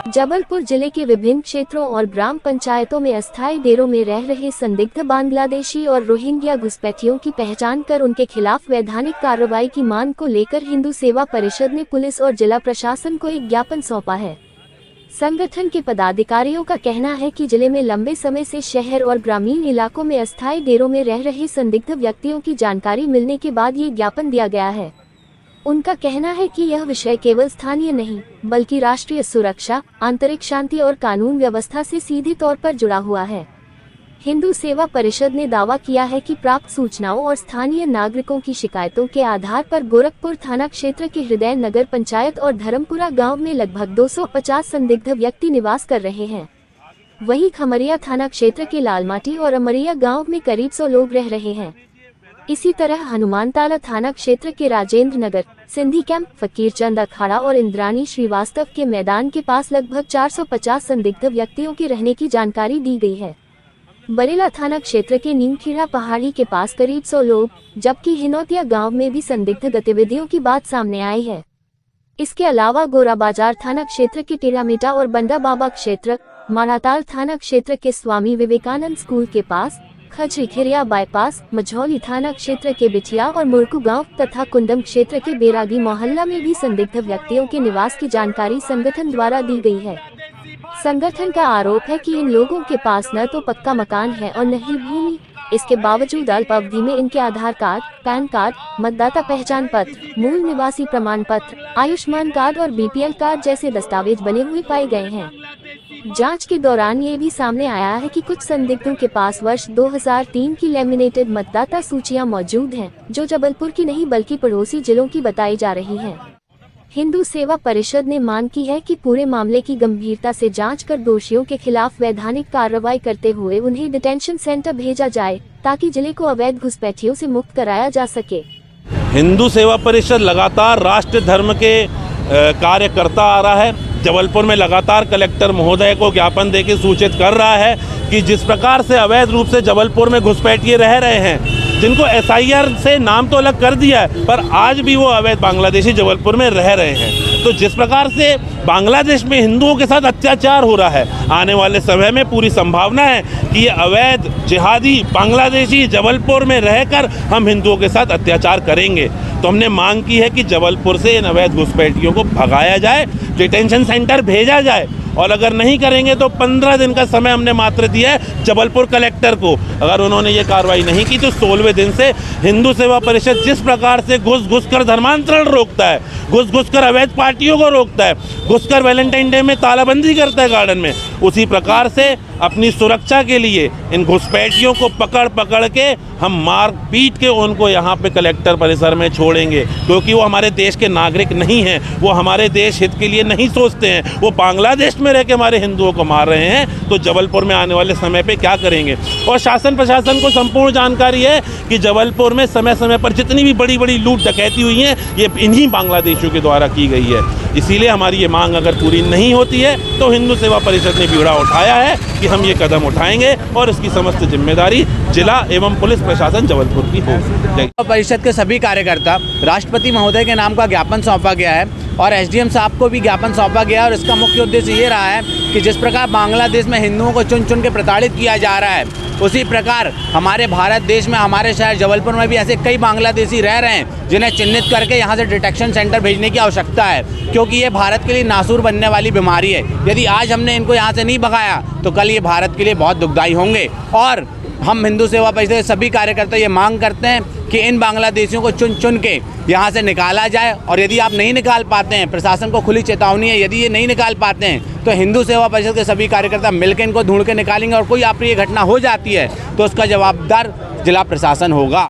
जबलपुर जिले के विभिन्न क्षेत्रों और ग्राम पंचायतों में अस्थायी डेरों में रह रहे संदिग्ध बांग्लादेशी और रोहिंग्या घुसपैठियों की पहचान कर उनके खिलाफ वैधानिक कार्रवाई की मांग को लेकर हिंदू सेवा परिषद ने पुलिस और जिला प्रशासन को एक ज्ञापन सौंपा है। संगठन के पदाधिकारियों का कहना है कि जिले में लंबे समय से शहर और ग्रामीण इलाकों में अस्थायी डेरों में रह रहे संदिग्ध व्यक्तियों की जानकारी मिलने के बाद ये ज्ञापन दिया गया है। उनका कहना है कि यह विषय केवल स्थानीय नहीं बल्कि राष्ट्रीय सुरक्षा, आंतरिक शांति और कानून व्यवस्था से सीधे तौर पर जुड़ा हुआ है। हिंदू सेवा परिषद ने दावा किया है कि प्राप्त सूचनाओं और स्थानीय नागरिकों की शिकायतों के आधार पर गोरखपुर थाना क्षेत्र के हृदय नगर पंचायत और धर्मपुरा गांव में लगभग 250 संदिग्ध व्यक्ति निवास कर रहे हैं। वहीं खमरिया थाना क्षेत्र के लालमाटी और अमरिया गाँव में करीब 100 लोग रह रहे हैं। इसी तरह हनुमानताला थाना क्षेत्र के राजेंद्र नगर, सिंधी कैंप, फकीर चंद अखाड़ा और इंद्राणी श्रीवास्तव के मैदान के पास लगभग 450 संदिग्ध व्यक्तियों के रहने की जानकारी दी गई है। बरेला थाना क्षेत्र के नीमखेड़ा पहाड़ी के पास करीब 100 लोग, जबकि हिनौतिया गांव में भी संदिग्ध गतिविधियों की बात सामने आई है। इसके अलावा गोरा बाजार थाना क्षेत्र के टेरामेटा और बंडा बाबा क्षेत्र, माराताल थाना क्षेत्र के स्वामी विवेकानंद स्कूल के पास, खजरी खेरिया बाईपास, मझौली थाना क्षेत्र के बिटिया और मुरकू गांव तथा कुंडम क्षेत्र के बेरागी मोहल्ला में भी संदिग्ध व्यक्तियों के निवास की जानकारी संगठन द्वारा दी गई है। संगठन का आरोप है कि इन लोगों के पास न तो पक्का मकान है और न ही भूमि। इसके बावजूद अल्प अवधि में इनके आधार कार्ड, पैन कार्ड, मतदाता पहचान पत्र, मूल निवासी प्रमाण पत्र, आयुष्मान कार्ड और बीपीएल कार्ड जैसे दस्तावेज बने हुए पाए गए हैं। जांच के दौरान ये भी सामने आया है कि कुछ संदिग्धों के पास वर्ष 2003 की लैमिनेटेड मतदाता सूचियां मौजूद हैं, जो जबलपुर की नहीं बल्कि पड़ोसी जिलों की बताई जा रही हैं। हिंदू सेवा परिषद ने मांग की है कि पूरे मामले की गंभीरता से जांच कर दोषियों के खिलाफ वैधानिक कार्रवाई करते हुए उन्हें डिटेंशन सेंटर भेजा जाए, ताकि जिले को अवैध घुसपैठियों से मुक्त कराया जा सके। हिंदू सेवा परिषद लगातार राष्ट्र धर्म के कार्य करता आ रहा है। जबलपुर में लगातार कलेक्टर महोदय को ज्ञापन देकर सूचित कर रहा है कि जिस प्रकार से अवैध रूप से जबलपुर में घुसपैठिए रह रहे हैं, जिनको एसआईआर से नाम तो अलग कर दिया है, पर आज भी वो अवैध बांग्लादेशी जबलपुर में रह रहे हैं। तो जिस प्रकार से बांग्लादेश में हिंदुओं के साथ अत्याचार हो रहा है, आने वाले समय में पूरी संभावना है कि ये अवैध जिहादी बांग्लादेशी जबलपुर में रहकर हम हिंदुओं के साथ अत्याचार करेंगे। तो हमने मांग की है कि जबलपुर से इन अवैध घुसपैठियों को भगाया जाए, डिटेंशन सेंटर भेजा जाए, और अगर नहीं करेंगे तो 15 दिन का समय हमने मात्र दिया है जबलपुर कलेक्टर को। अगर उन्होंने ये कार्रवाई नहीं की तो 16वें दिन से हिंदू सेवा परिषद जिस प्रकार से घुस कर धर्मांतरण रोकता है, घुस कर अवैध पार्टियों को रोकता है, घुसकर वैलेंटाइन डे में तालाबंदी करता है गार्डन में, उसी प्रकार से अपनी सुरक्षा के लिए इन घुसपैठियों को पकड़ के हम मार पीट के उनको यहाँ पे कलेक्टर परिसर में छोड़ेंगे, क्योंकि वो हमारे देश के नागरिक नहीं हैं, वो हमारे देश हित के लिए नहीं सोचते हैं, वो बांग्लादेश में रह के हमारे हिंदुओं को मार रहे हैं। तो जबलपुर में आने वाले समय पे क्या करेंगे? और शासन प्रशासन को संपूर्ण जानकारी है कि जबलपुर में समय समय पर जितनी भी बड़ी बड़ी लूट डकैती हुई हैं, ये इन्हीं बांग्लादेशियों के द्वारा की गई है। इसीलिए हमारी ये मांग अगर पूरी नहीं होती है तो हिंदू सेवा परिषद ने बीड़ा उठाया है कि हम ये कदम उठाएंगे और इसकी समस्त जिम्मेदारी जिला एवं पुलिस प्रशासन जबलपुर की होगी। परिषद के सभी कार्यकर्ता, राष्ट्रपति महोदय के नाम का ज्ञापन सौंपा गया है और एसडीएम साहब को भी ज्ञापन सौंपा गया है। और इसका मुख्य उद्देश्य ये रहा है कि जिस प्रकार बांग्लादेश में हिंदुओं को चुन चुन के प्रताड़ित किया जा रहा है, उसी प्रकार हमारे भारत देश में, हमारे शहर जबलपुर में भी ऐसे कई बांग्लादेशी रह रहे हैं जिन्हें चिन्हित करके यहाँ से डिटेक्शन सेंटर भेजने की आवश्यकता है, क्योंकि ये भारत के लिए नासूर बनने वाली बीमारी है। यदि आज हमने इनको यहाँ से नहीं भगाया तो कल ये भारत के लिए बहुत दुखदायी होंगे। और हम हिंदू सेवा परिषद के सभी कार्यकर्ता ये मांग करते हैं कि इन बांग्लादेशियों को चुन चुन के यहाँ से निकाला जाए। और यदि आप नहीं निकाल पाते हैं, प्रशासन को खुली चेतावनी है, यदि ये नहीं निकाल पाते हैं तो हिंदू सेवा परिषद के सभी कार्यकर्ता मिलकर इनको ढूंढ के निकालेंगे। और कोई अप्रिय घटना हो जाती है तो उसका जवाबदार जिला प्रशासन होगा।